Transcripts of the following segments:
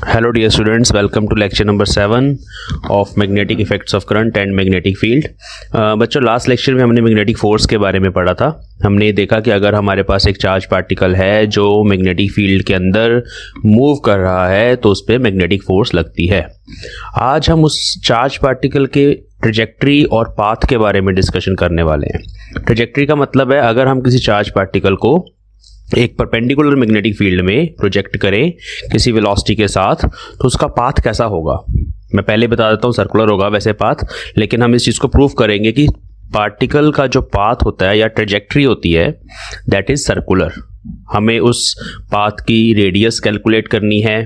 Hello dear students, welcome to lecture number 7 of magnetic effects of current and magnetic field। बच्चों last lecture में हमने magnetic force के बारे में पढ़ा था। हमने देखा कि अगर हमारे पास एक चार्ज पार्टिकल है जो मैग्नेटिक फील्ड के अंदर मूव कर रहा है तो उस पर मैग्नेटिक फोर्स लगती है। आज हम उस चार्ज पार्टिकल के ट्रेजेक्ट्री और पाथ के बारे में डिस्कशन करने वाले हैं। ट्रेजेक्ट्री का मतलब है अगर हम किसी चार्ज पार्टिकल को एक परपेंडिकुलर मैग्नेटिक फील्ड में प्रोजेक्ट करें किसी वेलोसिटी के साथ तो उसका पाथ कैसा होगा। मैं पहले बता देता हूँ, सर्कुलर होगा वैसे पाथ, लेकिन हम इस चीज़ को प्रूव करेंगे कि पार्टिकल का जो पाथ होता है या ट्रेजेक्ट्री होती है दैट इज़ सर्कुलर। हमें उस पाथ की रेडियस कैलकुलेट करनी है।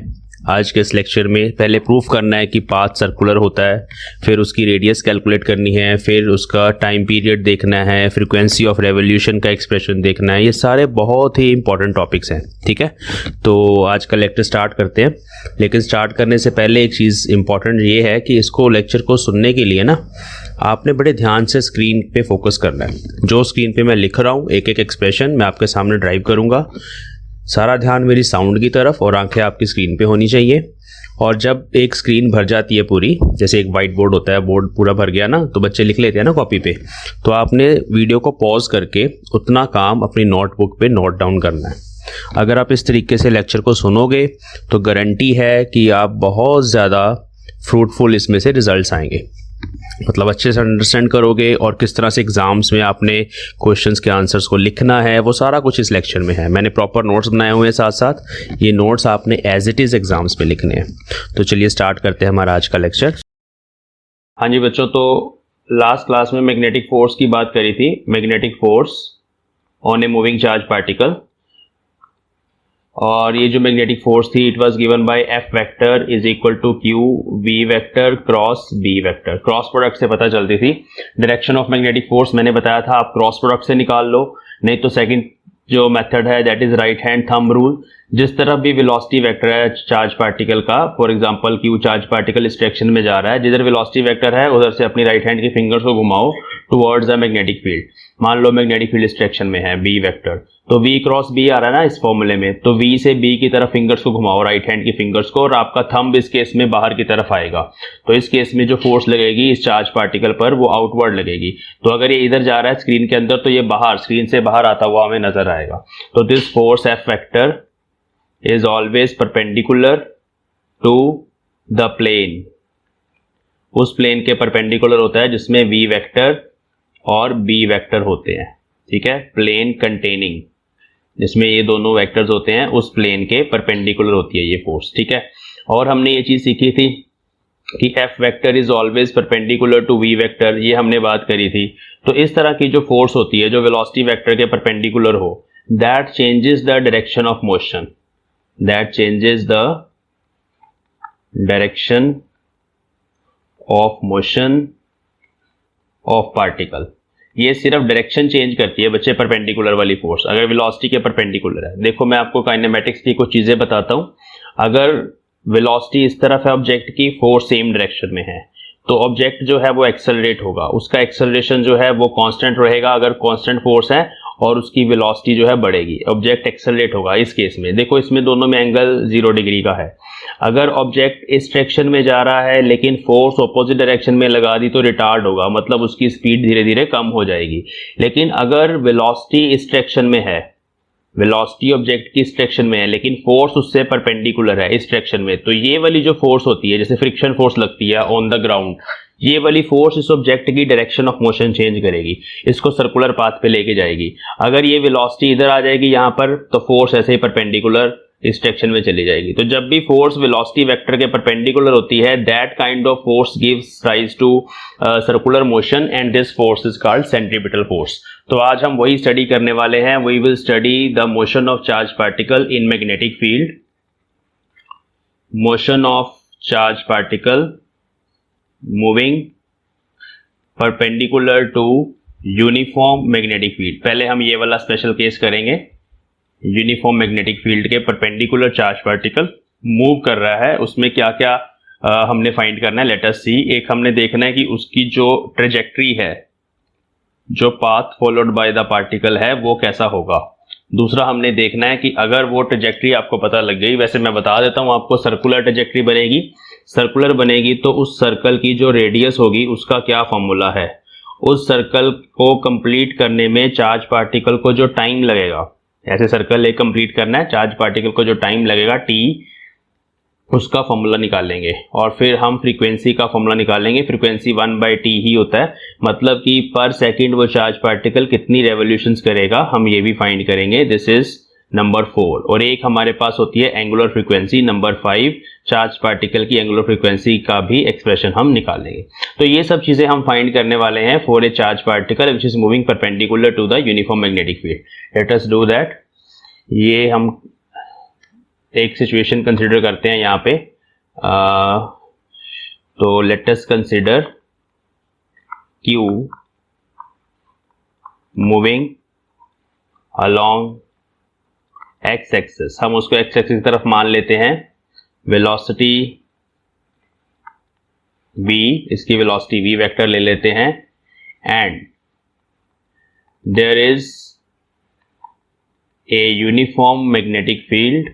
आज के इस लेक्चर में पहले प्रूफ करना है कि पाथ सर्कुलर होता है, फिर उसकी रेडियस कैलकुलेट करनी है, फिर उसका टाइम पीरियड देखना है, फ्रीक्वेंसी ऑफ रेवोल्यूशन का एक्सप्रेशन देखना है। ये सारे बहुत ही इंपॉर्टेंट टॉपिक्स हैं, ठीक है। तो आज का लेक्चर स्टार्ट करते हैं, लेकिन स्टार्ट करने से पहले एक चीज़ इंपॉर्टेंट ये है कि इसको लेक्चर को सुनने के लिए ना आपने बड़े ध्यान से स्क्रीन पे फोकस करना है। जो स्क्रीन पे मैं लिख रहा हूँ एक एक एक्सप्रेशन मैं आपके सामने ड्राइव करूँगा। सारा ध्यान मेरी साउंड की तरफ और आंखें आपकी स्क्रीन पे होनी चाहिए। और जब एक स्क्रीन भर जाती है पूरी, जैसे एक वाइट बोर्ड होता है, बोर्ड पूरा भर गया ना तो बच्चे लिख लेते हैं ना कॉपी पे, तो आपने वीडियो को पॉज करके उतना काम अपनी नोटबुक पे नोट डाउन करना है। अगर आप इस तरीके से लेक्चर को सुनोगे तो गारंटी है कि आप बहुत ज़्यादा फ्रूटफुल इसमें से रिजल्ट्स आएंगे। मतलब अच्छे से अंडरस्टैंड करोगे और किस तरह से एग्जाम्स में आपने क्वेश्चंस के आंसर्स को लिखना है वो सारा कुछ इस लेक्चर में है। मैंने प्रॉपर नोट्स बनाए हुए हैं, साथ साथ ये नोट्स आपने एज इट इज़ एग्जाम्स में लिखने हैं। तो चलिए स्टार्ट करते हैं हमारा आज का लेक्चर। हाँ जी बच्चों, तो लास्ट क्लास में मैग्नेटिक फोर्स की बात करी थी, magnetic force on a moving charge particle. और ये जो मैग्नेटिक फोर्स थी it was given by F vector is equal to Q V vector cross B vector. Cross product से पता चलती थी डायरेक्शन ऑफ मैग्नेटिक फोर्स। मैंने बताया था आप क्रॉस प्रोडक्ट से निकाल लो, नहीं तो सेकंड जो मेथड है that is right hand thumb rule. जिस तरफ भी वेलोसिटी वेक्टर है चार्ज पार्टिकल का, for example Q charge particle इस डायरेक्शन में जा रहा है, जिधर वेलोसिटी वेक्टर है उधर से अपनी राइट हैंड की फिंगर्स को घुमाओ टुवर्ड्स द मैग्नेटिक फील्ड। मान लो मैग्नेटिक फील्ड इस डायरेक्शन में है बी वेक्टर, तो v क्रॉस b आ रहा है ना इस फॉर्मूले में, तो v से b की तरफ फिंगर्स को घुमाओ, राइट हैंड की फिंगर्स को, और आपका थंब इस केस में बाहर की तरफ आएगा। तो इस केस में जो फोर्स लगेगी इस चार्ज पार्टिकल पर वो आउटवर्ड लगेगी। तो अगर ये इधर जा रहा है स्क्रीन के अंदर तो ये बाहर, स्क्रीन से बाहर आता हुआ हमें नजर आएगा। तो this force F vector is always perpendicular to the plane. उस प्लेन के परपेंडिकुलर होता है जिसमें v वेक्टर और b वेक्टर होते हैं, ठीक है। प्लेन कंटेनिंग, जिसमें ये दोनों वेक्टर्स होते हैं उस प्लेन के परपेंडिकुलर होती है ये फोर्स, ठीक है। और हमने ये चीज सीखी थी कि F vector is always perpendicular to V vector, ये हमने बात करी थी। तो इस तरह की जो फोर्स होती है जो वेलोसिटी वेक्टर के परपेंडिकुलर हो, that changes the direction of motion, that changes the direction of motion of particle. ये सिर्फ डायरेक्शन चेंज करती है बच्चे, परपेंडिकुलर वाली फोर्स अगर वेलोसिटी के परपेंडिकुलर है। देखो मैं आपको काइनेमेटिक्स की कुछ चीजें बताता हूं। अगर वेलोसिटी इस तरफ है ऑब्जेक्ट की, फोर्स सेम डायरेक्शन में है, तो ऑब्जेक्ट जो है वो एक्सेलरेट होगा, उसका एक्सेलरेशन जो है वो कांस्टेंट रहेगा अगर कांस्टेंट फोर्स है, और उसकी वेलोसिटी जो है बढ़ेगी, ऑब्जेक्ट एक्सेलरेट होगा। इस केस में देखो इसमें दोनों में एंगल 0 डिग्री का है। अगर ऑब्जेक्ट इस डायरेक्शन में जा रहा है लेकिन फोर्स ऑपोजिट डायरेक्शन में लगा दी तो रिटार्ड होगा, मतलब उसकी स्पीड धीरे धीरे कम हो जाएगी। लेकिन अगर वेलोसिटी इस डायरेक्शन में है, वेलोसिटी ऑब्जेक्ट की इस डायरेक्शन में है लेकिन फोर्स उससे परपेंडिकुलर है इस डायरेक्शन में, तो ये वाली जो फोर्स होती है जैसे फ्रिक्शन फोर्स लगती है ऑन द ग्राउंड, ये वाली फोर्स इस ऑब्जेक्ट की डायरेक्शन ऑफ मोशन चेंज करेगी, इसको सर्कुलर पाथ पे लेके जाएगी। अगर ये वेलोसिटी इधर आ जाएगी यहाँ पर तो फोर्स ऐसे ही परपेंडिकुलर इस डायरेक्शन में चली जाएगी। तो जब भी फोर्स वेलोसिटी वेक्टर के परपेंडिकुलर होती है that kind of force gives rise to circular motion and this force is called centripetal force. तो आज हम वही स्टडी करने वाले हैं, we will study the motion of charge particle in magnetic field, motion of charge particle moving perpendicular to uniform magnetic field. पहले हम ये वाला स्पेशल केस करेंगे, यूनिफॉर्म मैग्नेटिक फील्ड के परपेंडिकुलर चार्ज पार्टिकल मूव कर रहा है, उसमें क्या क्या हमने फाइंड करना है। लेट अस सी। एक हमने देखना है कि उसकी जो ट्रेजेक्ट्री है, जो path followed by the particle है वो कैसा होगा। दूसरा हमने देखना है कि अगर वो ट्रेजेक्ट्री आपको पता लग गई, वैसे मैं बता देता हूँ आपको, सर्कुलर ट्रेजेक्ट्री बनेगी। सर्कुलर बनेगी तो उस सर्कल की जो रेडियस होगी उसका क्या फॉर्मूला है, उस सर्कल को कंप्लीट करने में चार्ज पार्टिकल को जो टाइम लगेगा, ऐसे सर्कल एक कंप्लीट करना है, चार्ज पार्टिकल को जो टाइम लगेगा t, उसका फॉर्मूला निकालेंगे और फिर हम फ्रीक्वेंसी का फॉर्मूला निकालेंगे। फ्रीक्वेंसी 1/t ही होता है, मतलब कि पर सेकंड वो चार्ज पार्टिकल कितनी रेवोल्यूशंस करेगा, हम ये भी फाइंड करेंगे। This is number 4। और एक हमारे पास होती है angular frequency, number 5 charge particle की एंगुलर फ्रीक्वेंसी का भी एक्सप्रेशन हम निकालेंगे। तो ये सब चीजें हम फाइंड करने वाले हैं for a charge particle which is moving perpendicular to the uniform magnetic field. Let us do that. ये हम एक सिचुएशन कंसिडर करते हैं यहाँ पे। तो let us consider Q moving along x axis, हम उसको x एक्सिस की तरफ मान लेते हैं। वेलोसिटी v, इसकी वेलोसिटी v वेक्टर ले लेते हैं, and there is a uniform magnetic field,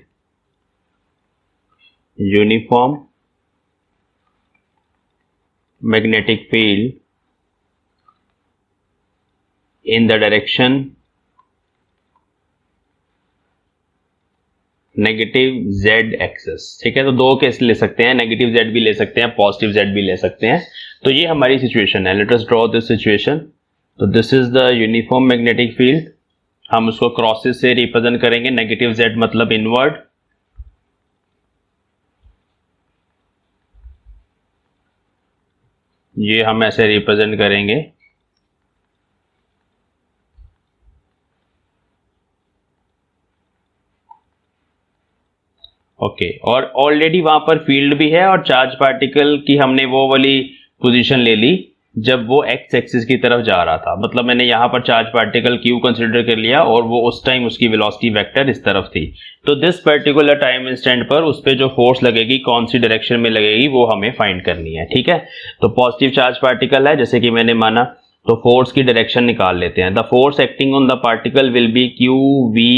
uniform magnetic field in the direction negative z axis. ठीक है, तो दो केस ले सकते हैं, नेगेटिव z भी ले सकते हैं, पॉजिटिव z भी ले सकते हैं। तो ये हमारी सिचुएशन है। Let us draw this situation. तो this is the uniform magnetic field, हम उसको क्रॉसेस से रिप्रेजेंट करेंगे। नेगेटिव z मतलब इनवर्ड, ये हम ऐसे रिप्रेजेंट करेंगे। ओके, और ऑलरेडी वहां पर फील्ड भी है और चार्ज पार्टिकल की हमने वो वाली पोजीशन ले ली जब वो एक्स एक्सिस की तरफ जा रहा था, मतलब मैंने यहाँ पर चार्ज पार्टिकल क्यू कंसिडर कर लिया और वो उस टाइम उसकी वेलोसिटी वेक्टर इस तरफ थी। तो दिस पर्टिकुलर टाइम इंस्टेंट पर उस पर जो फोर्स लगेगी कौन सी डायरेक्शन में लगेगी वो हमें फाइंड करनी है। ठीक है, तो पॉजिटिव चार्ज पार्टिकल है जैसे कि मैंने माना, तो फोर्स की डायरेक्शन निकाल लेते हैं। The force acting on the particle will be Q V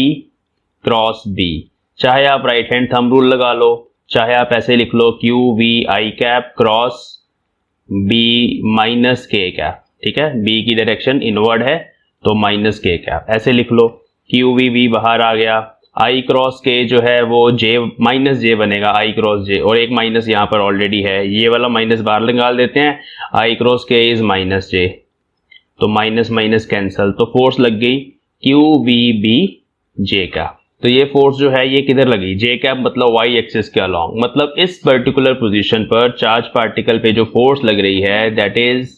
cross B. चाहे आप राइट हैंड थंब रूल लगा लो, चाहे आप ऐसे लिख लो Q V I cap cross B minus K cap. ठीक है, बी की डायरेक्शन इनवर्ड है तो माइनस के कैप, ऐसे लिख लो। क्यू वी वी बाहर आ गया, आई क्रॉस के जो है वो जे माइनस जे बनेगा, आई क्रॉस जे, और एक माइनस यहाँ पर ऑलरेडी है, ये वाला माइनस बाहर निकाल देते हैं। आई क्रॉस के इज माइनस जे, तो माइनस माइनस कैंसल, तो फोर्स लग गई क्यू वी बी जे का। तो ये फोर्स जो है ये किधर लगी, जे कैप मतलब वाई एक्सिस के अलोंग, मतलब इस पर्टिकुलर पोजीशन पर चार्ज पार्टिकल पे जो फोर्स लग रही है that is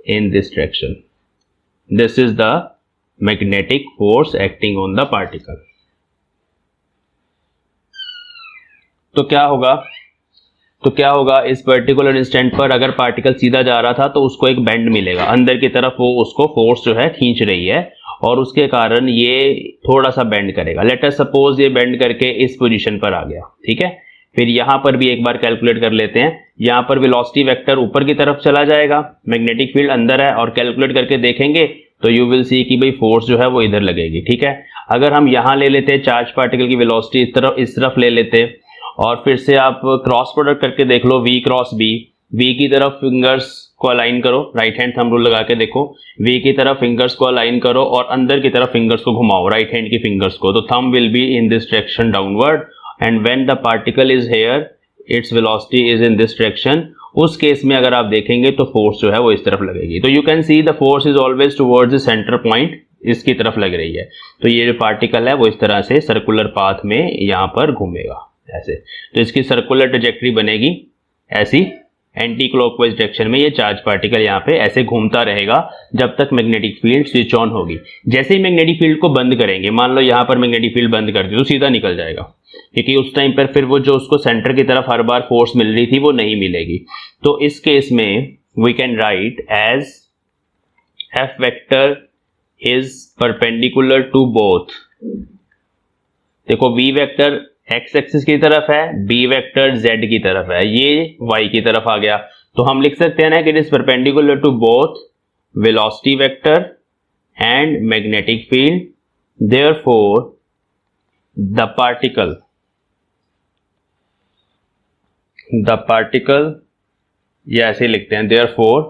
in this direction. This is the magnetic force acting on the particle. तो क्या होगा इस पर्टिकुलर इंस्टेंट पर, अगर पार्टिकल सीधा जा रहा था तो उसको एक बेंड मिलेगा, अंदर की तरफ वो उसको फोर्स जो है खींच रही है और उसके कारण ये थोड़ा सा बेंड करेगा। लेट अस सपोज ये बेंड करके इस पोजीशन पर आ गया। ठीक है, फिर यहां पर भी एक बार कैलकुलेट कर लेते हैं। यहां पर वेलोसिटी वेक्टर ऊपर की तरफ चला जाएगा, मैग्नेटिक फील्ड अंदर है, और कैलकुलेट करके देखेंगे तो यू विल सी कि भाई फोर्स जो है वो इधर लगेगी। ठीक है, अगर हम यहां ले लेते चार्ज पार्टिकल की वेलोसिटी इस तरफ ले लेते और फिर से आप क्रॉस प्रोडक्ट करके देख लो, वी क्रॉस बी, वी की तरफ फिंगर्स को अलाइन करो, राइट हैंड थंब रूल लगा के देखो, वी की तरफ फिंगर्स को अलाइन करो और अंदर की तरफ फिंगर्स को घुमाओ, राइट हैंड की फिंगर्स को, तो thumb will be in this direction downward, and when the particle is here its velocity is in this direction. उस केस में अगर आप देखेंगे तो फोर्स जो है वो इस तरफ लगेगी। तो you can see the force is always towards the centre point, इसकी तरफ लग रही है। तो ये जो पार्टिकल है वो इस तरह से सर्कुलर पाथ में यहाँ पर घूमेगा ऐसे, तो इसकी सर्कुलर ट्रेजेक्टरी बनेगी ऐसी एंटी क्लॉकवाइज डायरेक्शन में। ये चार्ज पार्टिकल यहाँ पे ऐसे घूमता रहेगा जब तक मैग्नेटिक फील्ड स्विच ऑन होगी। जैसे ही मैग्नेटिक फील्ड को बंद करेंगे, मान लो यहाँ पर मैग्नेटिक फील्ड बंद कर दी तो सीधा निकल जाएगा, क्योंकि उस टाइम पर फिर वो जो उसको सेंटर की तरफ हर बार फोर्स मिल रही थी वो नहीं मिलेगी। तो इस केस में we can write as F vector is perpendicular to both. देखो वी वेक्टर एक्स एक्सिस की तरफ है, बी वेक्टर जेड की तरफ है, ये वाई की तरफ आ गया, तो हम लिख सकते हैं ना कि it is perpendicular to both velocity vector and magnetic field, therefore the particle या ऐसे लिखते हैं, therefore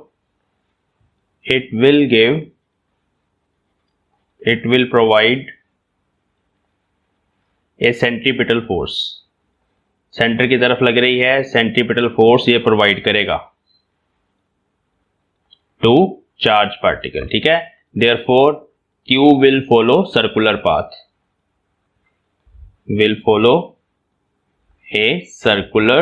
it will provide a centripetal force, centre की तरफ लग रही है, सेंट्रीपिटल फोर्स ये प्रोवाइड करेगा टू चार्ज पार्टिकल, ठीक है। Therefore Q will follow circular path, will follow a circular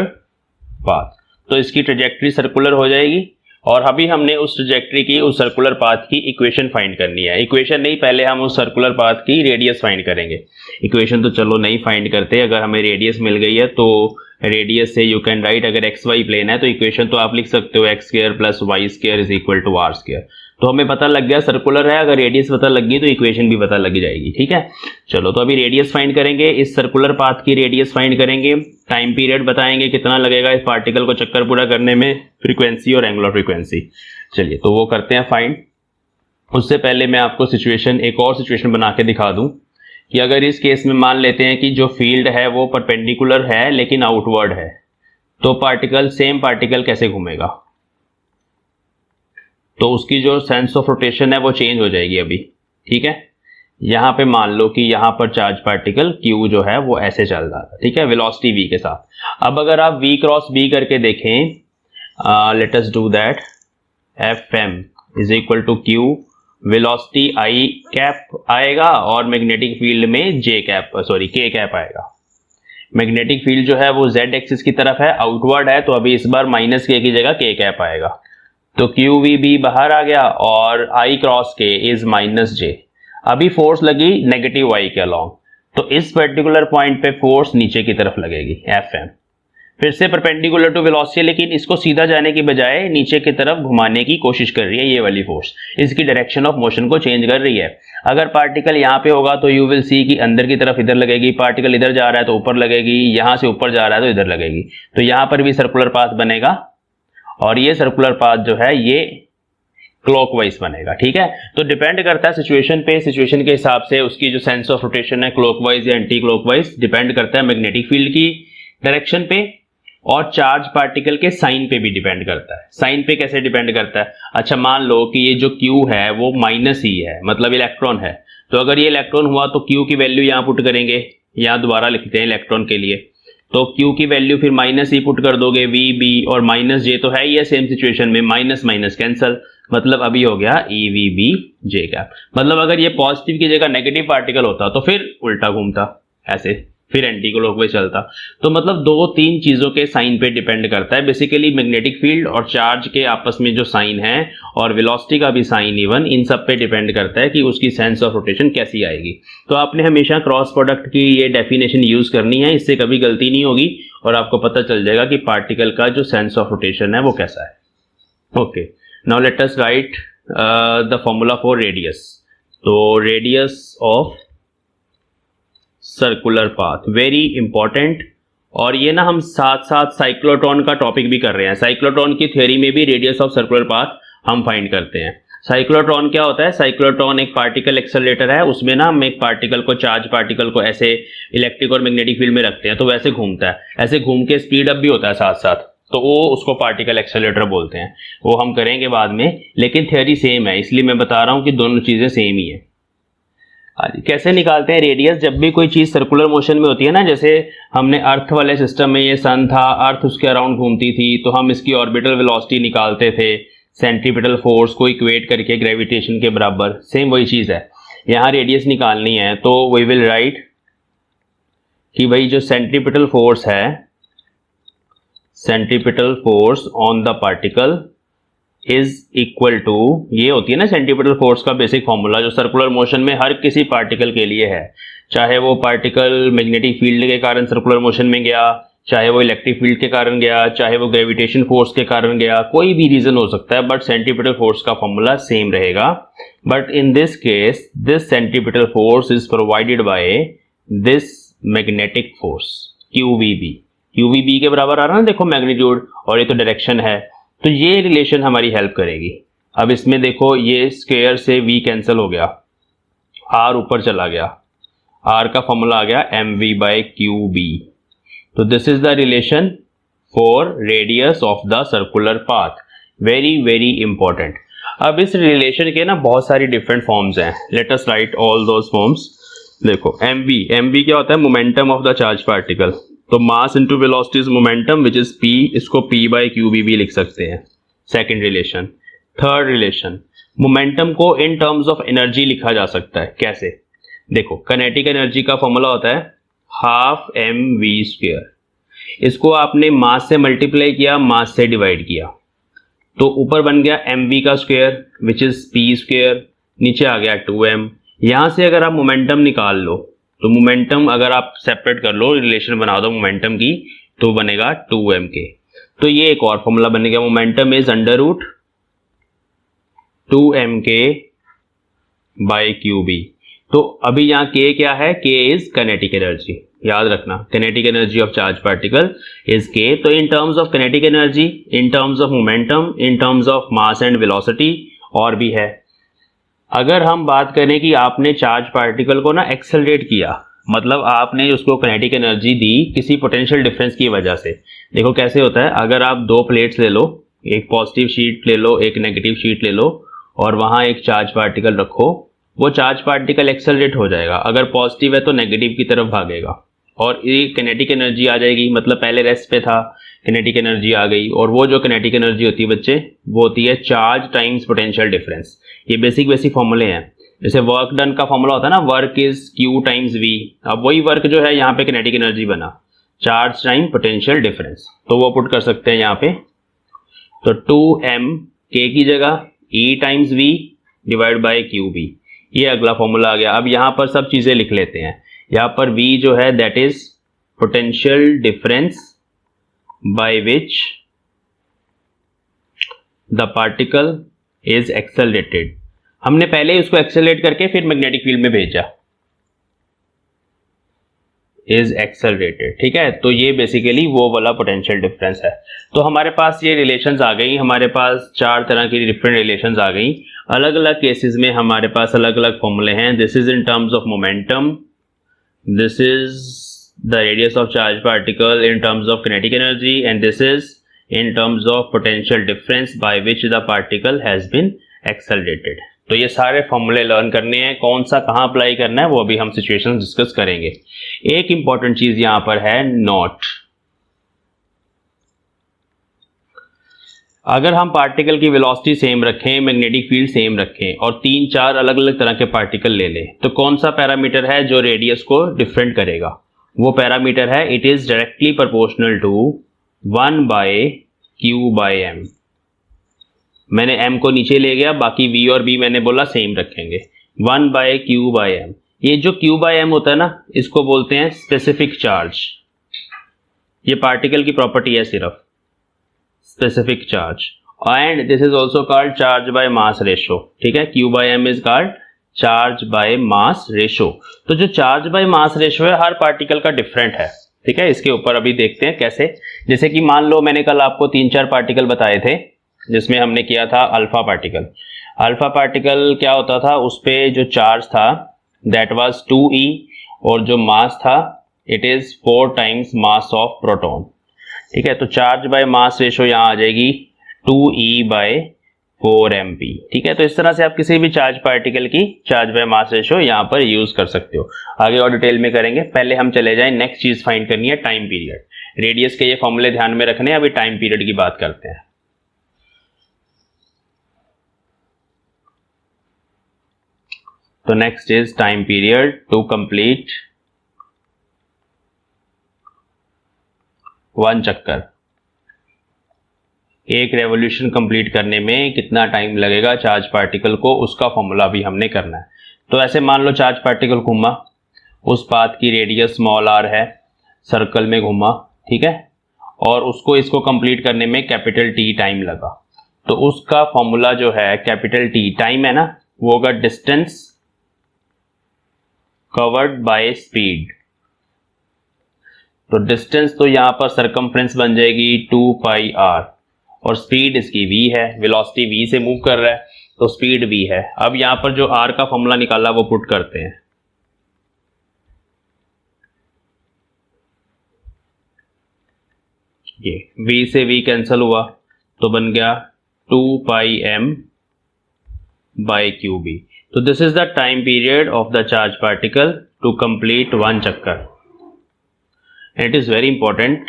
path, तो इसकी ट्रेजेक्टरी सर्कुलर हो जाएगी। और अभी हमने उस ट्रेजेक्टरी की, उस सर्कुलर पाथ की इक्वेशन फाइंड करनी है। इक्वेशन नहीं, पहले हम उस सर्कुलर पाथ की रेडियस फाइंड करेंगे। इक्वेशन तो चलो नहीं फाइंड करते, अगर हमें रेडियस मिल गई है तो रेडियस से यू कैन राइट, अगर एक्स वाई प्लेन है तो इक्वेशन तो आप लिख सकते हो X square plus Y square is equal to R square. तो हमें पता लग गया सर्कुलर है, अगर रेडियस पता लग गई तो इक्वेशन भी पता लग जाएगी, ठीक है। चलो तो अभी रेडियस फाइंड करेंगे, इस सर्कुलर पाथ की रेडियस फाइंड करेंगे, टाइम पीरियड बताएंगे कितना लगेगा इस पार्टिकल को चक्कर पूरा करने में, फ्रीक्वेंसी और एंगुलर फ्रीक्वेंसी। चलिए तो वो करते हैं फाइंड। उससे पहले मैं आपको सिचुएशन, एक और सिचुएशन बना के दिखा दूं कि अगर इस केस में मान लेते हैं कि जो फील्ड है वो परपेंडिकुलर है लेकिन आउटवर्ड है, तो पार्टिकल, सेम पार्टिकल कैसे घूमेगा, तो उसकी जो सेंस ऑफ रोटेशन है वो चेंज हो जाएगी अभी, ठीक है। यहां पे मान लो कि यहां पर चार्ज पार्टिकल Q जो है वो ऐसे चल रहा था, ठीक है, वेलोसिटी v के साथ। अब अगर आप v क्रॉस b करके देखें, let us do that, Fm is equal to Q, velocity i cap आएगा और मैग्नेटिक फील्ड में k कैप आएगा। मैग्नेटिक फील्ड जो है वो z एक्सिस की तरफ है, आउटवर्ड है, तो अभी इस बार माइनस k की जगह k कैप आएगा, तो QVB बाहर आ गया और I cross k is minus j। अभी फोर्स लगी नेगेटिव y के अलॉन्ग, तो इस पर्टिकुलर पॉइंट पे फोर्स नीचे की तरफ लगेगी Fm, फिर से परपेंडिकुलर टू वेलोसिटी, लेकिन इसको सीधा जाने की बजाय नीचे की तरफ घुमाने की कोशिश कर रही है ये वाली फोर्स, इसकी डायरेक्शन ऑफ मोशन को चेंज कर रही है। अगर पार्टिकल यहाँ पे होगा तो यू विल सी कि अंदर की तरफ इधर लगेगी, पार्टिकल इधर जा रहा है तो ऊपर लगेगी, यहां से ऊपर जा रहा है तो इधर लगेगी, तो यहां पर भी सर्कुलर पाथ बनेगा और ये सर्कुलर पाथ जो है ये क्लॉकवाइज बनेगा, ठीक है। तो डिपेंड करता है सिचुएशन पे, सिचुएशन के हिसाब से उसकी जो सेंस ऑफ रोटेशन है क्लॉकवाइज या एंटी क्लॉकवाइज, डिपेंड करता है मैग्नेटिक फील्ड की डायरेक्शन पे और चार्ज पार्टिकल के साइन पे भी डिपेंड करता है। साइन पे कैसे डिपेंड करता है, अच्छा मान लो कि ये जो Q है वो माइनस ही है, मतलब इलेक्ट्रॉन है, तो अगर ये इलेक्ट्रॉन हुआ तो Q की वैल्यू यहाँ पुट करेंगे, यहाँ दोबारा लिखते हैं इलेक्ट्रॉन के लिए, तो Q की वैल्यू फिर माइनस ही पुट कर दोगे, VB और माइनस J तो है ही है सेम सिचुएशन में, माइनस माइनस कैंसल, मतलब अभी हो गया EVB J कैप। मतलब अगर ये पॉजिटिव की जगह नेगेटिव पार्टिकल होता तो फिर उल्टा घूमता ऐसे, फिर एंटी क्लॉकवाइज चलता। तो मतलब दो तीन चीजों के साइन पे डिपेंड करता है बेसिकली, मैग्नेटिक फील्ड और चार्ज के आपस में जो साइन है और वेलोसिटी का भी साइन, इवन इन सब पे डिपेंड करता है कि उसकी सेंस ऑफ रोटेशन कैसी आएगी। तो आपने हमेशा क्रॉस प्रोडक्ट की ये डेफिनेशन यूज करनी है, इससे कभी गलती नहीं होगी और आपको पता चल जाएगा कि पार्टिकल का जो सेंस ऑफ रोटेशन है वो कैसा है। Okay, now let us write the formula for radius. तो radius of circular path very important, और ये ना हम साथ साथ साइक्लोट्रॉन का टॉपिक भी कर रहे हैं। साइक्लोट्रॉन की थ्योरी में भी रेडियस ऑफ सर्कुलर पाथ हम फाइंड करते हैं। साइक्लोट्रॉन क्या होता है, साइक्लोट्रॉन एक पार्टिकल एक्सेलरेटर है, उसमें ना हम एक पार्टिकल को, चार्ज पार्टिकल को ऐसे इलेक्ट्रिक और मैग्नेटिक फील्ड में रखते हैं तो वैसे घूमता है, ऐसे घूम के स्पीड अप भी होता है साथ साथ, तो वो उसको पार्टिकल एक्सेलरेटर बोलते हैं, वो हम करेंगे बाद में, लेकिन थ्योरी सेम है, इसलिए मैं बता रहा हूं कि दोनों चीजें सेम ही है। कैसे निकालते हैं रेडियस, जब भी कोई चीज सर्कुलर मोशन में होती है ना, जैसे हमने अर्थ वाले सिस्टम में, ये सन था, अर्थ उसके अराउंड घूमती थी, तो हम इसकी ऑर्बिटल वेलोसिटी निकालते थे सेंट्रीपिटल फोर्स को इक्वेट करके ग्रेविटेशन के बराबर, सेम वही चीज है। यहाँ रेडियस निकालनी है तो वी विल राइट कि भाई जो सेंट्रीपिटल फोर्स है, centripetal force on the particle is equal to, ये होती है ना सेंट्रीपिटल फोर्स का बेसिक फॉर्मूला जो सर्कुलर मोशन में हर किसी पार्टिकल के लिए है, चाहे वो पार्टिकल मैग्नेटिक फील्ड के कारण सर्कुलर मोशन में गया, चाहे वो इलेक्ट्रिक फील्ड के कारण गया, चाहे वो ग्रेविटेशन फोर्स के कारण गया, कोई भी रीजन हो सकता है, बट सेंट्रीपिटल फोर्स का फॉर्मूला सेम रहेगा। But in this case this centripetal force is provided by this magnetic force QVB। QVB के बराबर आ रहा है ना, देखो मैग्नीट्यूड, और ये तो डायरेक्शन है, तो ये रिलेशन हमारी हेल्प करेगी। अब इसमें देखो ये स्क्वायर से V कैंसिल हो गया, R ऊपर चला गया, आर का फॉर्मूला आ गया mv/qb। तो this is the relation for radius of the circular path, very very important. अब इस रिलेशन के ना बहुत सारी डिफरेंट फॉर्म्स हैं, let us write all those forms. देखो mv क्या होता है, momentum of the charge particle, तो mass into velocity is momentum which is p, इसको p/qb भी लिख सकते हैं, second relation. Third relation, momentum को इन टर्म्स ऑफ एनर्जी लिखा जा सकता है, कैसे? देखो काइनेटिक एनर्जी का फॉर्मूला होता है हाफ mv², इसको आपने मास से मल्टीप्लाई किया, मास से डिवाइड किया, तो ऊपर बन गया mv का स्क्वायर विच इज p², नीचे आ गया 2m। यहां से अगर आप मोमेंटम निकाल लो, तो मोमेंटम अगर आप सेपरेट कर लो, रिलेशन बना दो मोमेंटम की, तो बनेगा 2m के। तो ये एक और फॉर्मूला बनेगा, मोमेंटम इज √2mk/qb। तो अभी यहाँ k क्या है, k इज काइनेटिक एनर्जी, याद रखना kinetic energy of charge particle is k। तो in terms of kinetic energy, in terms of momentum, in terms of mass and velocity और भी है। अगर हम बात करें कि आपने चार्ज पार्टिकल को ना एक्सेलरेट किया, मतलब आपने उसको काइनेटिक एनर्जी दी किसी पोटेंशियल डिफरेंस की वजह से। देखो कैसे होता है, अगर आप दो प्लेट्स ले लो, एक पॉजिटिव शीट ले लो, एक नेगेटिव शीट ले लो, और वहां एक चार्ज पार्टिकल रखो, वो चार्ज पार्टिकल एक्सेलरेट हो जाएगा। अगर पॉजिटिव है तो नेगेटिव की तरफ भागेगा और ये काइनेटिक एनर्जी आ जाएगी, मतलब पहले रेस्ट पे था, काइनेटिक एनर्जी आ गई। और वो जो काइनेटिक एनर्जी होती है बच्चे, वो होती है चार्ज टाइम्स पोटेंशियल डिफरेंस। ये बेसिक फॉर्मूले हैं। जैसे वर्क डन का फॉर्मूला होता है ना, work is Q times V। अब वही वर्क जो है यहाँ पे काइनेटिक एनर्जी बना, चार्ज टाइम पोटेंशियल डिफरेंस, तो वो पुट कर सकते हैं यहाँ पे। तो 2m k की जगह E times V divide by QB, ये अगला फॉर्मूला आ गया। अब यहाँ पर सब चीजें लिख लेते हैं। यहाँ पर V जो है that is potential difference by which the particle is accelerated. हमने पहले ही उसको एक्सेलरेट करके फिर मैग्नेटिक फील्ड में भेजा, इज एक्सेलरेटेड, ठीक है। तो ये बेसिकली वो वाला पोटेंशियल डिफरेंस है। तो हमारे पास ये रिलेशंस आ गई, हमारे पास चार तरह की डिफरेंट रिलेशंस आ गई। अलग अलग केसेस में हमारे पास अलग अलग फॉर्मूले हैं। This is in terms of momentum, this is the radius of charge particle in terms of kinetic energy, and this is in terms of potential difference by which the particle has been accelerated। तो ये सारे फॉर्मूले learn करने हैं, कौन सा कहाँ apply करना है वो अभी हम सिचुएशन डिस्कस करेंगे। एक इंपॉर्टेंट चीज यहां पर है नोट। अगर हम पार्टिकल की वेलोसिटी सेम रखें, मैग्नेटिक फील्ड सेम रखें और 3-4 अलग अलग तरह के पार्टिकल ले लें, तो कौन सा पैरामीटर है जो रेडियस को डिफरेंट करेगा? वो पैरामीटर है it is directly proportional to 1/q/m। मैंने m को नीचे ले गया, बाकी v और b मैंने बोला सेम रखेंगे। 1/q/m, ये जो q/m होता है ना, इसको बोलते हैं स्पेसिफिक चार्ज। ये पार्टिकल की प्रॉपर्टी है सिर्फ, specific charge. And this is also called charge by mass ratio, ठीक है। q/m is called charge by mass ratio. तो जो चार्ज बाय मास रेशो है हर पार्टिकल का डिफरेंट है, ठीक है। इसके ऊपर अभी देखते हैं कैसे। जैसे कि मान लो मैंने कल आपको 3-4 पार्टिकल बताए थे, जिसमें हमने किया था अल्फा पार्टिकल। अल्फा पार्टिकल क्या होता था, उस पे जो चार्ज था दैट वाज 2e, और जो मास था it is 4 times mass of proton, ठीक है। तो चार्ज बाय मास रेशो यहाँ आ जाएगी 2e/4mp, ठीक है। तो इस तरह से आप किसी भी चार्ज पार्टिकल की चार्ज बाय मास रेशो यहाँ पर यूज कर सकते हो। आगे और डिटेल में करेंगे, पहले हम चले जाएं, नेक्स्ट चीज फाइंड करनी है टाइम पीरियड। रेडियस के ये फॉर्मूले ध्यान में रखने, अभी टाइम पीरियड की बात करते हैं। तो next is time period to complete 1 चक्कर। एक रेवोल्यूशन कंप्लीट करने में कितना टाइम लगेगा चार्ज पार्टिकल को, उसका फॉर्मूला भी हमने करना है। तो ऐसे मान लो चार्ज पार्टिकल घूमा, उस पाथ की रेडियस स्मॉल r है, सर्कल में घूमा, ठीक है, और उसको इसको कंप्लीट करने में कैपिटल T टाइम लगा। तो उसका फॉर्मूला जो है कैपिटल T टाइम है ना, वो होगा डिस्टेंस कवर्ड बाय स्पीड। तो डिस्टेंस तो यहां पर सरकमफ्रेंस बन जाएगी 2πr, और स्पीड इसकी v है, वेलोसिटी v से मूव कर रहा है तो स्पीड v है। अब यहां पर जो r का फॉर्मूला निकाला वो पुट करते हैं। ये v से v कैंसिल हुआ तो बन गया 2 pi m by Q B. तो this is the time period of the charge particle to complete one चक्कर। इट इज़ वेरी इंपॉर्टेंट,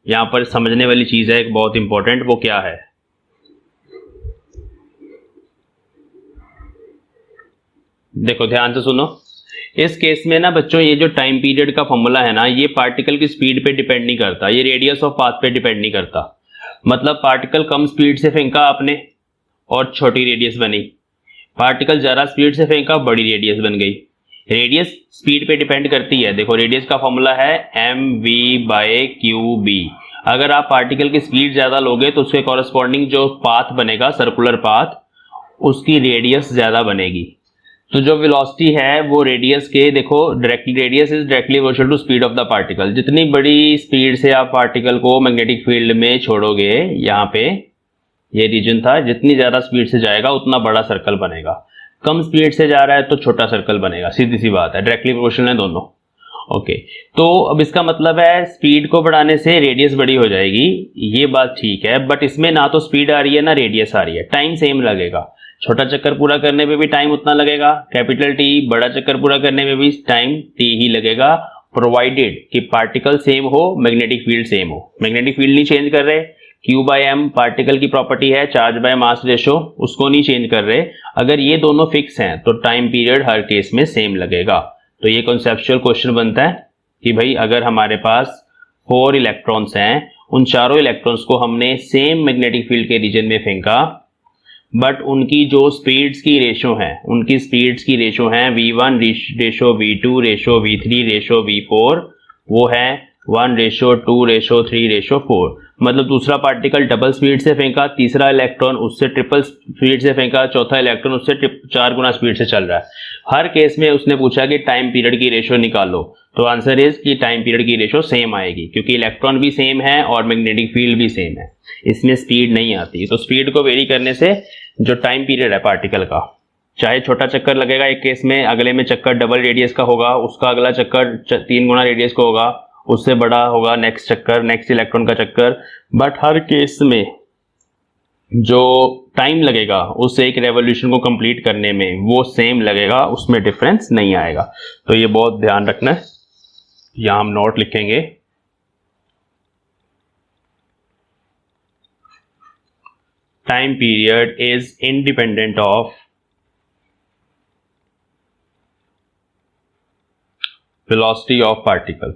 यहाँ पर समझने वाली चीज़ है एक बहुत इंपॉर्टेंट, वो क्या है? देखो ध्यान से सुनो। इस केस में ना बच्चों, ये जो टाइम पीरियड का फॉर्मूला है ना, ये पार्टिकल की स्पीड पे डिपेंड नहीं करता, ये रेडियस ऑफ पाथ पे डिपेंड नहीं करता। मतलब पार्टिकल कम स्पीड से फेंका आपने और छोटी रेडियस बनी, पार्टिकल ज़्यादा स्पीड से फेंका, बड़ी रेडियस बन गई। रेडियस स्पीड पे डिपेंड करती है। देखो रेडियस का फॉर्मूला है mv बाय क्यू बी। अगर आप पार्टिकल की स्पीड ज़्यादा लोगे तो उसके कॉरस्पॉन्डिंग जो पाथ बनेगा, सर्कुलर पाथ, उसकी रेडियस ज़्यादा बनेगी। तो जो वेलोसिटी है वो रेडियस के, देखो directly radius is directly proportional to speed of the particle. जितनी बड़ी स्पीड से आप पार्टिकल को मैग्नेटिक फील्ड में छोड़ोगे, यहाँ पे ये रीजन था, जितनी ज़्यादा स्पीड से जाएगा उतना बड़ा सर्कल बनेगा। कम स्पीड से जा रहा है तो छोटा सर्कल बनेगा, सीधी सी बात है, डायरेक्टली प्रोपोर्शनल है दोनों। ओके, तो अब इसका मतलब है स्पीड को बढ़ाने से रेडियस बड़ी हो जाएगी, ये बात ठीक है, बट इसमें ना तो स्पीड आ रही है ना रेडियस आ रही है, टाइम सेम लगेगा। छोटा चक्कर पूरा करने में भी टाइम उतना लगेगा, कैपिटल टी, बड़ा चक्कर पूरा करने में भी टाइम टी ही लगेगा, प्रोवाइडेड कि पार्टिकल सेम हो, मैग्नेटिक फील्ड सेम हो। मैग्नेटिक फील्ड नहीं चेंज कर रहे, क्यू बाय एम पार्टिकल की प्रॉपर्टी है, चार्ज बाय मास रेशो, उसको नहीं चेंज कर रहे। अगर ये दोनों फिक्स हैं तो टाइम पीरियड हर केस में सेम लगेगा। तो ये कॉन्सेप्चुअल क्वेश्चन बनता है कि भाई अगर हमारे पास 4 इलेक्ट्रॉन्स हैं, उन चारों इलेक्ट्रॉन्स को हमने सेम मैग्नेटिक फील्ड के रीजन में फेंका, बट उनकी जो स्पीड्स की रेशो है, उनकी स्पीड्स की रेशो है v1 ratio v2 ratio v3 ratio v4, वो है 1 रेशो 2 रेशो 3 रेशो 4। मतलब दूसरा पार्टिकल डबल स्पीड से फेंका, तीसरा इलेक्ट्रॉन उससे ट्रिपल स्पीड से फेंका, चौथा इलेक्ट्रॉन उससे 4 गुना स्पीड से चल रहा है। हर केस में उसने पूछा कि टाइम पीरियड की रेशो निकालो, तो आंसर इज कि टाइम पीरियड की रेशो सेम आएगी, क्योंकि इलेक्ट्रॉन भी सेम है और मैग्नेटिक फील्ड भी सेम है, इसमें स्पीड नहीं आती। तो स्पीड को वेरी करने से जो टाइम पीरियड है पार्टिकल का, चाहे छोटा चक्कर लगेगा एक केस में, अगले में चक्कर डबल रेडियस का होगा, उसका अगला चक्कर 3 गुना रेडियस का होगा, उससे बड़ा होगा नेक्स्ट चक्कर, नेक्स्ट इलेक्ट्रॉन का चक्कर, बट हर केस में जो टाइम लगेगा उस एक रेवोल्यूशन को कंप्लीट करने में वो सेम लगेगा, उसमें डिफरेंस नहीं आएगा। तो ये बहुत ध्यान रखना है, यहाँ हम नोट लिखेंगे। Time period is independent of velocity of particle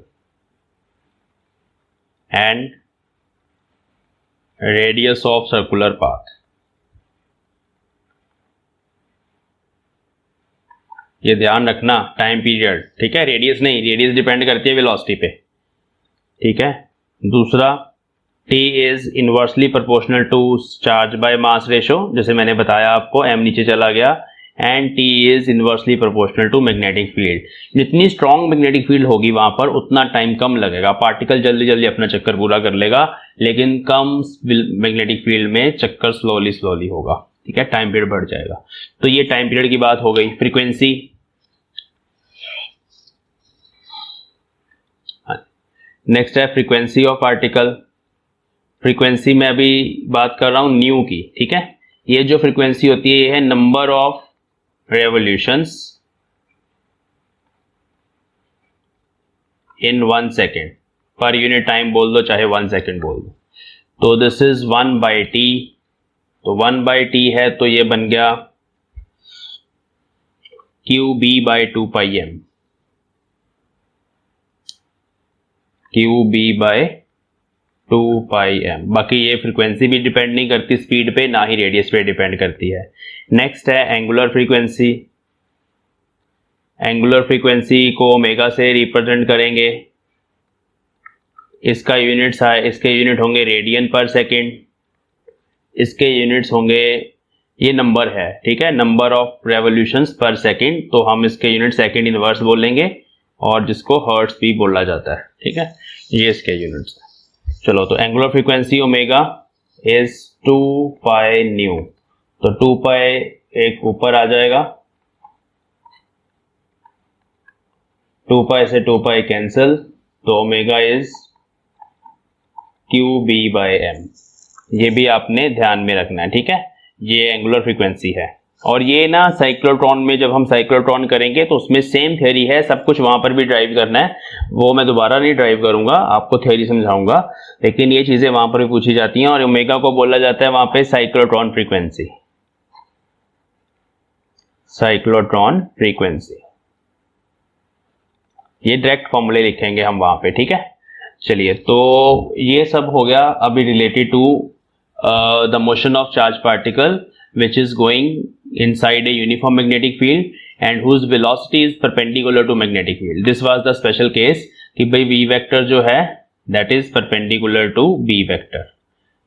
and radius of circular path। ये ध्यान रखना, टाइम पीरियड, ठीक है, रेडियस नहीं, रेडियस डिपेंड करती है वेलोसिटी पे, ठीक है। दूसरा, T is inversely proportional to charge by mass ratio, जैसे मैंने बताया आपको, m नीचे चला गया, and T is inversely proportional to magnetic field. जितनी स्ट्रॉन्ग मैग्नेटिक फील्ड होगी वहां पर उतना टाइम कम लगेगा, पार्टिकल जल्दी जल्दी अपना चक्कर पूरा कर लेगा, लेकिन कम मैग्नेटिक फील्ड में चक्कर स्लोली स्लोली होगा, ठीक है, टाइम पीरियड बढ़ जाएगा। तो ये टाइम पीरियड की बात हो गई। फ्रीक्वेंसी, नेक्स्ट है फ्रीक्वेंसी ऑफ पार्टिकल। फ्रीक्वेंसी में अभी बात कर रहा हूं न्यू की, ठीक है। ये जो फ्रीक्वेंसी होती है ये है number of revolutions in 1 second, per unit time बोल दो चाहे 1 सेकेंड बोल दो। तो दिस इज 1/t, तो 1/t है तो ये बन गया qb/2πm, qb/2πm। बाकी ये फ्रीक्वेंसी भी डिपेंड नहीं करती स्पीड पे, ना ही रेडियस पे डिपेंड करती है। नेक्स्ट है एंगुलर फ्रीक्वेंसी। एंगुलर फ्रीक्वेंसी को ओमेगा से रिप्रेजेंट करेंगे, इसका यूनिट्स है, इसके यूनिट होंगे रेडियन पर सेकेंड, इसके यूनिट्स होंगे, ये नंबर है, ठीक है, नंबर ऑफ रेवोल्यूशंस पर सेकेंड, तो हम इसके यूनिट सेकेंड इनवर्स बोलेंगे, और जिसको हर्ट्स भी बोला जाता है, ठीक है, ये इसके यूनिट्स है। चलो, तो angular frequency omega is 2π nu, तो 2π एक ऊपर आ जाएगा, 2π से 2π कैंसिल, तो ओमेगा इज QB/m, ये भी आपने ध्यान में रखना है, ठीक है। ये एंगुलर फ्रीक्वेंसी है। और ये ना साइक्लोट्रॉन में जब हम साइक्लोट्रॉन करेंगे तो उसमें सेम थ्योरी है, सब कुछ वहां पर भी ड्राइव करना है, वो मैं दोबारा नहीं ड्राइव करूंगा, आपको थ्योरी समझाऊंगा, लेकिन ये चीजें वहां पर भी पूछी जाती हैं। और ओमेगा को बोला जाता है वहां पे साइक्लोट्रॉन फ्रीक्वेंसी, साइक्लोट्रॉन फ्रीक्वेंसी, ये डायरेक्ट फॉर्मूले लिखेंगे हम वहां पे, ठीक है। चलिए, तो ये सब हो गया अभी related to the motion of charge particle which is going inside a uniform magnetic field and whose velocity is perpendicular to magnetic field. This was the special case कि भाई v vector जो है that is perpendicular to b vector.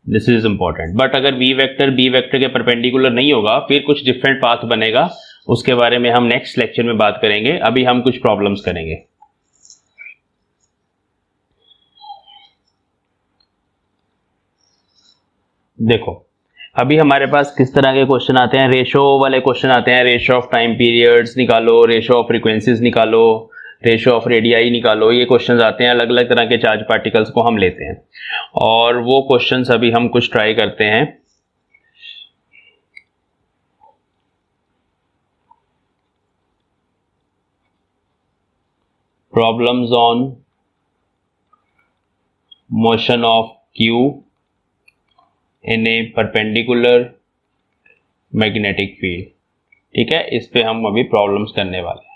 This is important. But अगर v vector b vector के perpendicular नहीं होगा फिर कुछ different path बनेगा, उसके बारे में हम next lecture में बात करेंगे। अभी हम कुछ problems करेंगे। देखो, अभी हमारे पास किस तरह के क्वेश्चन आते हैं, रेशो वाले क्वेश्चन आते हैं, रेशो ऑफ टाइम पीरियड्स निकालो, रेशो ऑफ फ्रीक्वेंसीज निकालो, रेशो ऑफ रेडियाई निकालो, ये क्वेश्चंस आते हैं। अलग अलग तरह के चार्ज पार्टिकल्स को हम लेते हैं और वो क्वेश्चंस अभी हम कुछ ट्राई करते हैं। Problems on motion of Q in A perpendicular magnetic field, ठीक है। इस पे हम अभी प्रॉब्लम्स करने वाले हैं।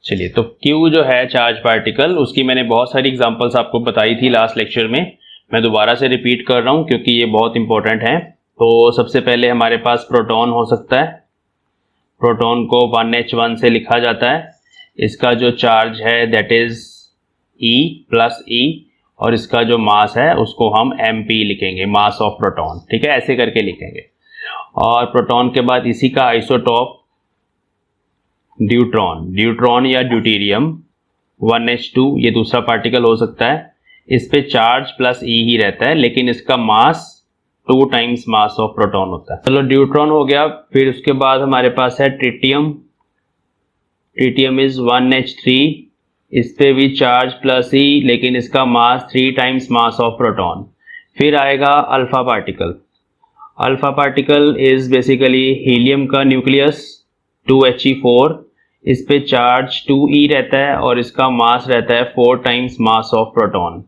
चलिए, तो Q जो है चार्ज पार्टिकल, उसकी मैंने बहुत सारी एग्जांपल्स आपको बताई थी लास्ट लेक्चर में, मैं दोबारा से रिपीट कर रहा हूं क्योंकि ये बहुत इंपॉर्टेंट है। तो सबसे पहले हमारे पास प्रोटॉन हो सकता है, प्रोटॉन को 1H1 से लिखा जाता है, इसका जो चार्ज है दैट इज E+E और इसका जो मास है उसको हम mp लिखेंगे, मास ऑफ प्रोटॉन, ठीक है, ऐसे करके लिखेंगे। और प्रोटॉन के बाद इसी का आइसोटॉप ड्यूट्रॉन, ड्यूट्रॉन या ड्यूटेरियम 1H2, ये दूसरा पार्टिकल हो सकता है। इस पे चार्ज प्लस E ही रहता है लेकिन इसका मास 2 टाइम्स मास ऑफ प्रोटॉन होता है। चलो, ड्यूट्रॉन हो गया। फिर उसके बाद हमारे पास है ट्रिटियम, ट्रिटियम इज 1H3, इस पे भी चार्ज प्लस E लेकिन इसका मास 3 टाइम्स मास ऑफ प्रोटॉन। फिर आएगा alpha particle, alpha particle is basically helium का न्यूक्लियस 2He4, इस पे चार्ज 2E रहता है और इसका मास रहता है 4 times mass of proton.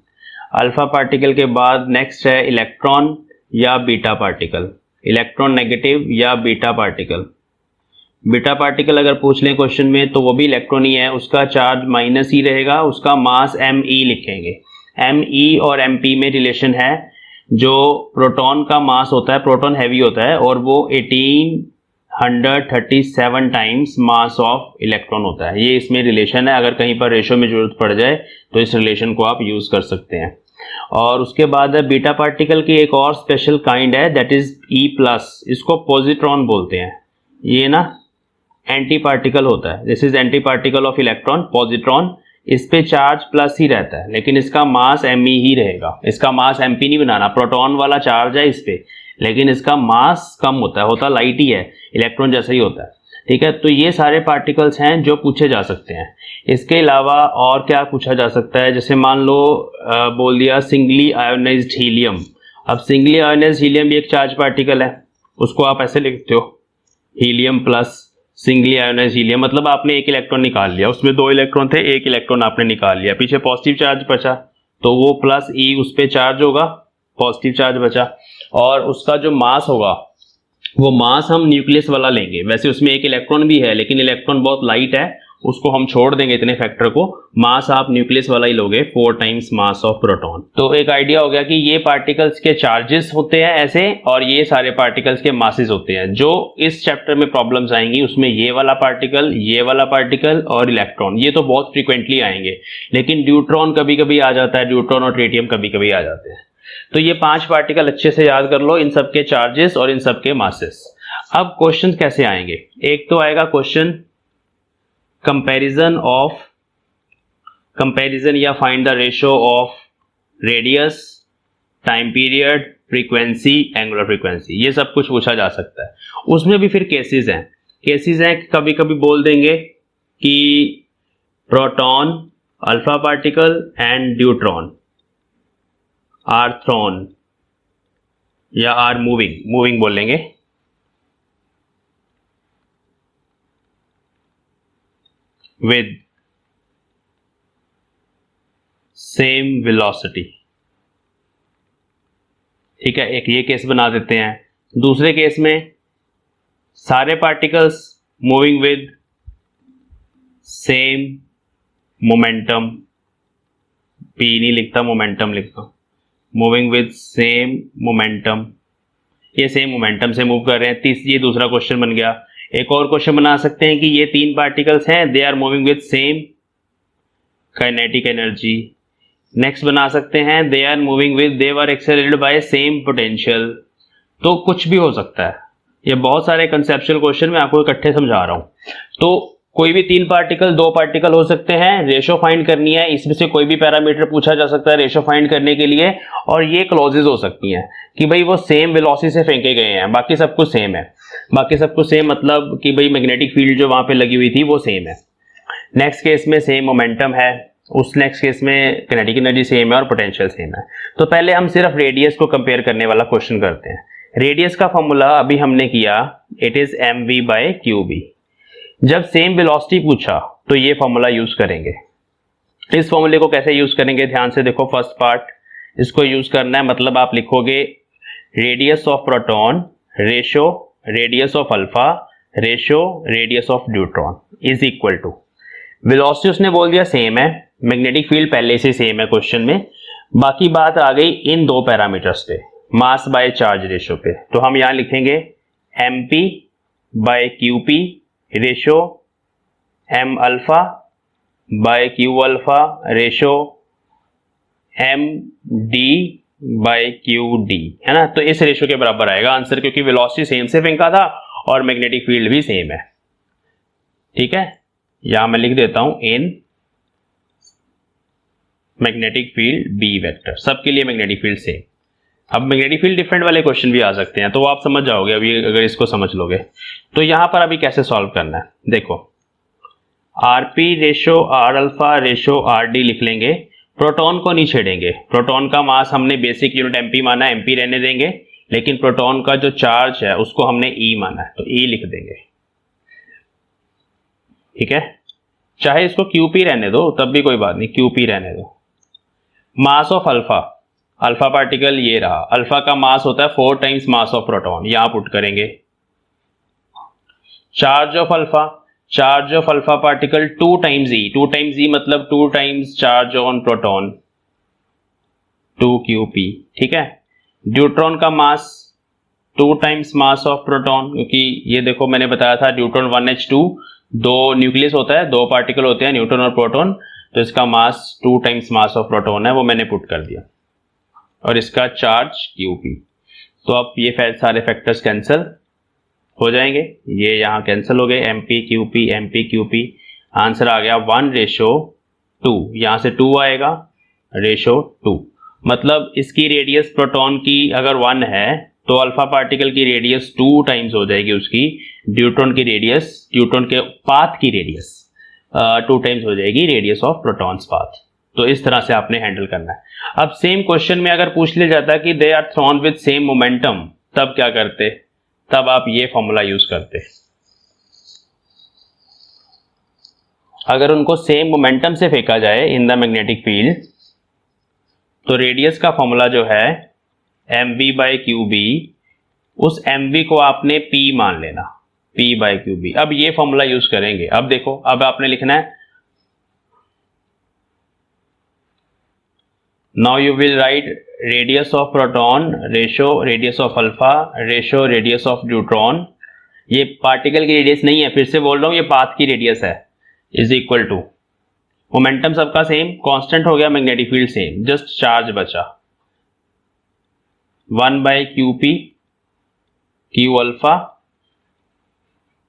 Alpha particle के बाद नेक्स्ट है इलेक्ट्रॉन या बीटा पार्टिकल, इलेक्ट्रॉन नेगेटिव या बीटा पार्टिकल। बीटा पार्टिकल अगर पूछ लें क्वेश्चन में तो वो भी इलेक्ट्रॉन ही है, उसका चार्ज -E रहेगा, उसका मास Me लिखेंगे। Me और MP में रिलेशन है, जो प्रोटॉन का मास होता है, प्रोटॉन हैवी होता है और वो 1837 टाइम्स मास ऑफ इलेक्ट्रॉन होता है। ये इसमें रिलेशन है, अगर कहीं पर रेशो में जरूरत पड़ जाए तो इस रिलेशन को आप यूज कर सकते हैं। और उसके बाद है बीटा पार्टिकल की एक और स्पेशल काइंड है दैट इज E+, इसको पॉजिट्रॉन बोलते हैं। ये ना एंटी पार्टिकल होता है, this is anti particle of electron, positron. इस पे चार्ज प्लस ही रहता है लेकिन इसका मास Me ही रहेगा, इसका मास MP नहीं बनाना, प्रोटॉन वाला चार्ज है इस पे लेकिन इसका मास कम होता है, होता लाइट ही है, इलेक्ट्रॉन जैसा ही होता है, ठीक है। तो ये सारे पार्टिकल्स हैं जो पूछे जा सकते हैं। इसके अलावा और क्या पूछा जा सकता है, जैसे मान लो बोल दिया सिंगली आयोनाइज्ड हीलियम। अब सिंगली आयोनाइज्ड हीलियम भी एक चार्ज पार्टिकल है, उसको आप ऐसे लिखते हो helium plus singly ionised helium, मतलब आपने एक इलेक्ट्रॉन निकाल लिया, उसमें 2 इलेक्ट्रॉन थे, एक इलेक्ट्रॉन आपने निकाल लिया, पीछे पॉजिटिव चार्ज बचा तो वो प्लस E उस पे चार्ज होगा, पॉजिटिव चार्ज बचा। और उसका जो मास होगा वो मास हम न्यूक्लियस वाला लेंगे, वैसे उसमें एक इलेक्ट्रॉन भी है लेकिन इलेक्ट्रॉन बहुत लाइट है, उसको हम छोड़ देंगे इतने फैक्टर को, मास आप न्यूक्लियस वाला ही लोगे, 4 टाइम्स मास ऑफ प्रोटॉन। तो एक आइडिया हो गया कि ये पार्टिकल्स के चार्जेस होते हैं ऐसे और ये सारे पार्टिकल्स के मासेस होते हैं। जो इस चैप्टर में प्रॉब्लम्स आएंगी उसमें ये वाला पार्टिकल, ये वाला पार्टिकल और इलेक्ट्रॉन, ये तो बहुत फ्रीक्वेंटली आएंगे, लेकिन ड्यूट्रॉन कभी कभी आ जाता है, ड्यूट्रॉन और ट्रिटियम कभी कभी आ जाते हैं। तो ये 5 पार्टिकल अच्छे से याद कर लो, इन सबके चार्जेस और इन सबके मासेस। अब क्वेश्चन कैसे आएंगे, एक तो आएगा क्वेश्चन कंपैरिजन या find the ratio of radius, time period, frequency, angular frequency, ये सब कुछ पूछा जा सकता है। उसमें भी फिर केसेस हैं, कभी कभी बोल देंगे कि proton, alpha particle and deuteron, are thrown या आर मूविंग बोल लेंगे, विद सेम वेलोसिटी। ठीक है, एक ये केस बना देते हैं। दूसरे केस में सारे particles moving with same momentum, P नहीं लिखता, मोमेंटम लिखता हूं, मूविंग विद सेम मोमेंटम, ये सेम मोमेंटम से मूव कर रहे हैं। ये दूसरा क्वेश्चन बन गया। एक और क्वेश्चन बना सकते हैं कि ये तीन पार्टिकल्स हैं, they are moving with same kinetic energy. Next बना सकते हैं they are moving with, they were accelerated by same potential. तो कुछ भी हो सकता है, ये बहुत सारे कंसेप्चुअल क्वेश्चन मैं आपको इकट्ठे समझा रहा हूं। तो कोई भी तीन पार्टिकल, दो पार्टिकल हो सकते हैं, रेशो फाइंड करनी है, इसमें से कोई भी पैरामीटर पूछा जा सकता है रेशो फाइंड करने के लिए। और ये क्लॉजेज हो सकती हैं कि भाई वो सेम वेलोसिटी से फेंके गए हैं, बाकी सब कुछ सेम है। बाकी सब कुछ सेम मतलब कि भाई मैग्नेटिक फील्ड जो वहां पे लगी हुई थी वो सेम है। नेक्स्ट केस में सेम मोमेंटम है, उस नेक्स्ट केस में काइनेटिक एनर्जी सेम है और पोटेंशियल सेम है। तो पहले हम सिर्फ रेडियस को कंपेयर करने वाला क्वेश्चन करते हैं। रेडियस का फॉर्मूला अभी हमने किया, इट इज mv/qb। जब सेम वेलोसिटी पूछा तो ये फॉर्मूला यूज करेंगे। इस फॉर्मूले को कैसे यूज करेंगे, ध्यान से देखो। फर्स्ट पार्ट इसको यूज करना है, मतलब आप लिखोगे radius of proton ratio radius of alpha ratio radius of neutron is equal to, velocity उसने बोल दिया सेम है, मैग्नेटिक फील्ड पहले से सेम है क्वेश्चन में, बाकी बात आ गई इन दो पैरामीटर्स पे, मास बाय चार्ज रेशो पे। तो हम यहां लिखेंगे mp/qp ratio m alpha by q alpha ratio md/qd, है ना। तो इस रेशो के बराबर आएगा आंसर, क्योंकि वेलोसिटी सेम से फेंका था और मैग्नेटिक फील्ड भी सेम है। ठीक है, यहां मैं लिख देता हूं in magnetic field B vector, सबके लिए मैग्नेटिक फील्ड सेम। अब मैग्नेटिक फील्ड डिफरेंट वाले क्वेश्चन भी आ सकते हैं, तो आप समझ जाओगे अभी अगर इसको समझ लोगे। तो यहां पर अभी कैसे सॉल्व करना है, देखो R P ratio R alpha ratio R D लिख लेंगे। प्रोटॉन को नहीं छेड़ेंगे, प्रोटॉन का मास हमने बेसिक यूनिट एमपी माना है, एमपी रहने देंगे, लेकिन प्रोटॉन का जो चार्ज है उसको हमने ई माना है, तो ई लिख देंगे। ठीक है, चाहे इसको क्यूपी रहने दो तब भी कोई बात नहीं, क्यूपी रहने दो। Mass of alpha, alpha particle ये रहा, अल्फा का मास होता है 4 टाइम्स मास ऑफ प्रोटॉन, यहां पुट करेंगे। Charge of alpha, charge of alpha particle 2 times e, 2 times e मतलब 2 times charge on proton, 2qp। ठीक है, न्यूट्रॉन का मास 2 टाइम्स मास ऑफ प्रोटॉन, क्योंकि ये देखो मैंने बताया था न्यूट्रॉन 1h2, 2 न्यूक्लियस होता है, 2 पार्टिकल होते हैं न्यूट्रॉन और प्रोटॉन, तो इसका मास 2 टाइम्स मास ऑफ प्रोटॉन है, वो मैंने पुट कर दिया। और इसका चार्ज qp। तो अब ये सारे फैक्टर्स कैंसिल हो जाएंगे, ये यहां कैंसिल हो गए, mp qp, आंसर आ गया 1:2, यहां से 2 आएगा, रेशो 2। मतलब इसकी रेडियस प्रोटॉन की अगर 1 है तो अल्फा पार्टिकल की रेडियस 2 टाइम्स हो जाएगी उसकी, न्यूट्रॉन की रेडियस, न्यूट्रॉन के पाथ की रेडियस 2 टाइम्स हो जाएगी रेडियस ऑफ प्रोटॉन्स पाथ। तो इस तरह से आपने हैंडल करना है। अब सेम क्वेश्चन में अगर पूछ लिया जाता है कि they are thrown with same momentum, तब क्या करते, तब आप ये फॉर्मूला यूज करते। अगर उनको सेम मोमेंटम से फेंका जाए इन द मैग्नेटिक फील्ड, तो रेडियस का फॉर्मूला जो है mv/qb, उस mv को आपने p मान लेना, p/qb। अब ये फॉर्मूला यूज करेंगे। अब देखो, अब आपने लिखना है, now you will write radius of proton ratio radius of alpha ratio radius of neutron, ये पार्टिकल की रेडियस नहीं है, फिर से बोल रहा हूं, ये पाथ की रेडियस है, इज इक्वल टू, मोमेंटम सबका सेम, कांस्टेंट हो गया, magnetic field same, just charge बचा 1/qp q अल्फा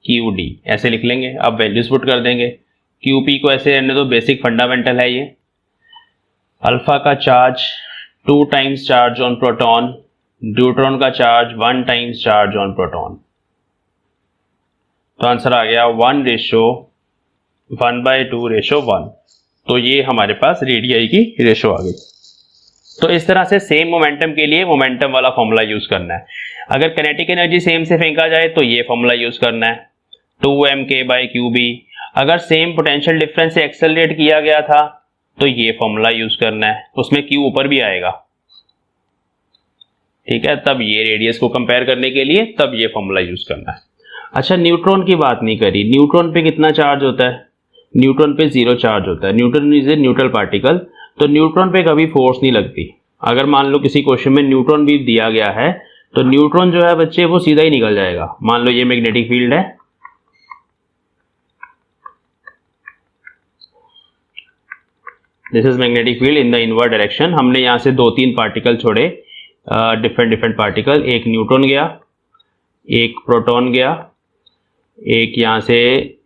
qd, ऐसे लिख लेंगे। अब वैल्यूज पुट कर देंगे, qp को ऐसे रहने दो, बेसिक फंडामेंटल है ये। अल्फा का charge 2 times charge on proton, neutron का charge 1 times charge on proton, तो आंसर आ गया 1:1/2:1। तो ये हमारे पास रेडियाई की रेशो आ गई। तो इस तरह से सेम मोमेंटम के लिए मोमेंटम वाला फॉर्मूला यूज करना है। अगर काइनेटिक एनर्जी सेम से फेंका जाए तो ये फॉर्मूला यूज करना है 2mk/qb। अगर सेम पोटेंशियल डिफरेंस से एक्सेलरेट किया गया था तो ये फॉर्मूला यूज करना है, उसमें q ऊपर भी आएगा, ठीक है। तब ये रेडियस को कंपेयर करने के लिए तब ये फॉर्मूला यूज करना है। अच्छा, न्यूट्रॉन की बात नहीं करी। न्यूट्रॉन पे कितना चार्ज होता है? न्यूट्रॉन पे 0 चार्ज होता है। Neutron is a neutral particle, तो न्यूट्रॉन पे कभी फोर्स नहीं लगती। अगर मान लो किसी क्वेश्चन में न्यूट्रॉन भी दिया गया है तो न्यूट्रॉन जो है बच्चे वो सीधा ही निकल जाएगा। मान लो ये मैग्नेटिक फील्ड है, this is magnetic field in the inward direction. हमने यहां से 2-3 पार्टिकल छोड़े, डिफरेंट पार्टिकल। एक न्यूट्रॉन गया, एक प्रोटॉन गया, एक यहां से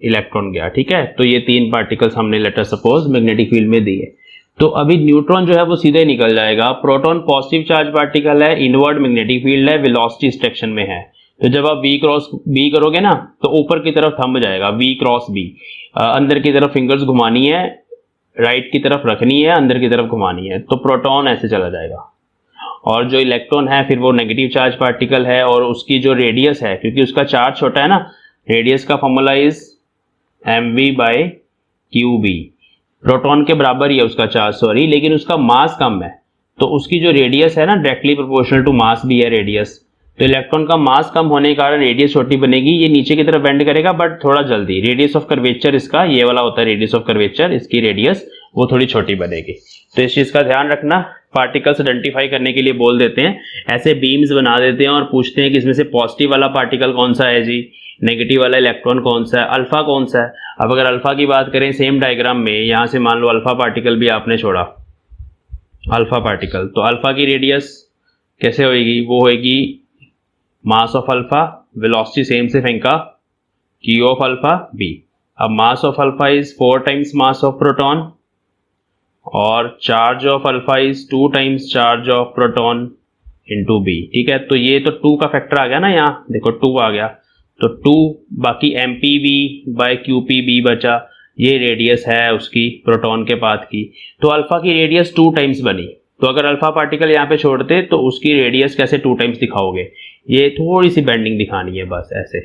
इलेक्ट्रॉन गया, ठीक है। तो ये 3 पार्टिकल्स हमने लेटर सपोज मैग्नेटिक फील्ड में दिए। तो अभी न्यूट्रॉन जो है वो सीधे निकल जाएगा। प्रोटॉन पॉजिटिव चार्ज पार्टिकल है, इनवर्ड मैग्नेटिक फील्ड है, वेलोसिटी इस डायरेक्शन में है। तो जब आप v क्रॉस b करोगे ना तो ऊपर की तरफ थंब जाएगा, v क्रॉस b। अंदर की तरफ फिंगर्स घुमानी है, राइट की तरफ रखनी है, अंदर की तरफ घुमानी है, तो प्रोटॉन ऐसे चला जाएगा। और जो इलेक्ट्रॉन है फिर वो नेगेटिव चार्ज पार्टिकल है, और उसकी जो रेडियस है, क्योंकि उसका चार्ज छोटा है ना, रेडियस का फॉर्मूला इज mv/qb। प्रोटॉन के बराबर ही है उसका चार्ज, सॉरी, लेकिन उसका मास कम है, तो उसकी जो रेडियस है ना डायरेक्टली प्रोपोर्शनल टू मास भी है रेडियस। तो इलेक्ट्रॉन का मास कम होने के कारण रेडियस छोटी बनेगी, ये नीचे की तरफ बेंड करेगा बट थोड़ा जल्दी। रेडियस ऑफ कर्वेचर इसका ये वाला होता है, रेडियस ऑफ कर्वेचर, इसकी रेडियस वो थोड़ी छोटी बनेगी। तो इस चीज का ध्यान रखना। पार्टिकल्स आइडेंटिफाई करने के लिए बोल देते हैं, ऐसे बीम्स बना देते हैं और पूछते हैं कि इसमें से पॉजिटिव वाला पार्टिकल कौन सा है जी, नेगेटिव वाला इलेक्ट्रॉन कौन सा है, अल्फा कौन सा है। अब अगर अल्फा की बात करें सेम डायग्राम में, यहां से मान लो अल्फा पार्टिकल भी आपने छोड़ा, अल्फा पार्टिकल, तो अल्फा की रेडियस कैसे होगी? वो होगी mass of alpha, velocity same से फेंका, q ऑफ अल्फा b। अब mass of alpha is 4 times mass of proton और charge of alpha is 2 times charge of proton into b, ठीक है। तो ये तो 2 का फैक्टर आ गया ना, यहाँ देखो 2 आ गया, तो 2 बाकी mpv/qpb बचा, ये रेडियस है उसकी प्रोटॉन के पाथ की। तो अल्फा की रेडियस 2 टाइम्स बनी, तो अगर अल्फा पार्टिकल यहाँ पे छोड़ते तो उसकी रेडियस कैसे 2 टाइम्स दिखाओगे? ये थोड़ी सी बेंडिंग दिखानी है बस ऐसे,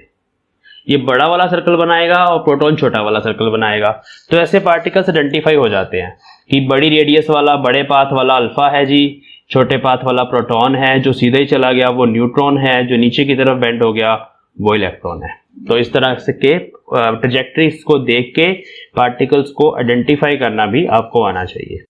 ये बड़ा वाला सर्कल बनाएगा और प्रोटॉन छोटा वाला सर्कल बनाएगा। तो ऐसे पार्टिकल्स आइडेंटिफाई हो जाते हैं कि बड़ी रेडियस वाला, बड़े पाथ वाला अल्फा है जी, छोटे पाथ वाला प्रोटॉन है, जो सीधे ही चला गया वो न्यूट्रॉन है, जो नीचे की तरफ बेंड हो गया वो इलेक्ट्रॉन है। तो इस तरह से के ट्रैजेक्टरीज को देख के पार्टिकल्स को आइडेंटिफाई करना भी आपको आना चाहिए।